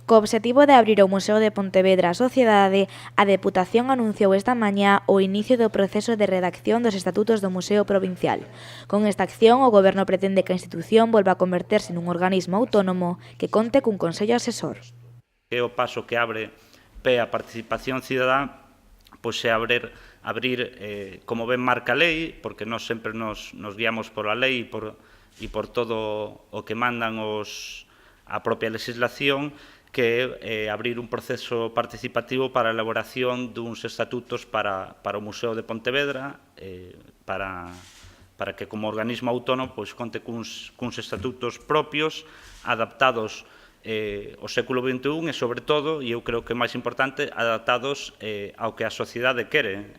Co obxectivo de abrir o Museo de Pontevedra á sociedade, a Deputación anunciou esta mañá o inicio do proceso de redacción dos estatutos do Museo Provincial. Con esta acción, o Goberno pretende que a institución volva a converterse nun organismo autónomo que conte cun Consello Asesor. É o paso que abre pé a participación cidadá, pois é abrir, como ben marca a lei, porque nós sempre nos guiamos por a lei e por todo o que mandan a propia legislación, que é abrir un proceso participativo para a elaboración duns estatutos para o Museo de Pontevedra, para que como organismo autónomo pois, conte cuns estatutos propios, adaptados ao século XXI e, sobre todo, e eu creo que é máis importante, adaptados ao que a sociedade quere.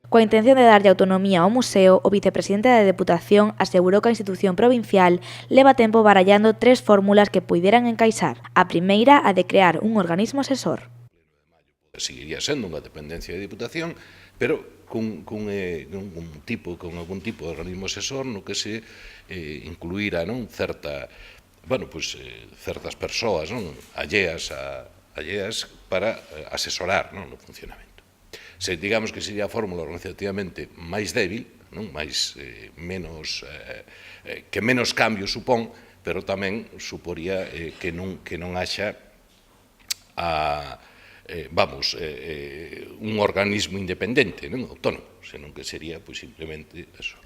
Coa intención de darlle autonomía ao museo, o vicepresidente da Deputación asegurou que a institución provincial leva tempo barallando 3 fórmulas que puideran encaixar. A primeira, a de crear un organismo asesor. Seguiría sendo unha dependencia de Deputación, pero con algún tipo de organismo asesor no que se incluíra certas persoas alleas para asesorar no funcionamento. Se digamos que sería a fórmula organizativamente máis débil, que menos cambio supón, pero tamén suporía que non haxa un organismo independente, autónomo, senón que sería simplemente eso.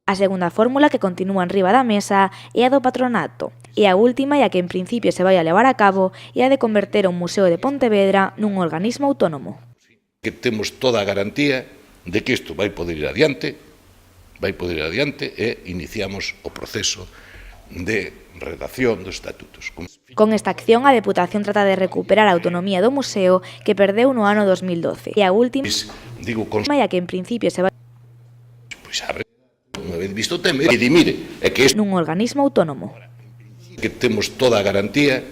A segunda fórmula que continúa enriba da mesa é a do patronato. E a última, e a que en principio se vai a levar a cabo, é a de converter o Museo de Pontevedra nun organismo autónomo. Que temos toda a garantía de que isto vai poder ir adiante e iniciamos o proceso de redacción dos estatutos. Con esta acción, a Deputación trata de recuperar a autonomía do museo que perdeu no ano 2012. E a última, e a que en principio se vai unha vez visto o tema, e di, mire, é que nun organismo autónomo. Que temos toda a garantía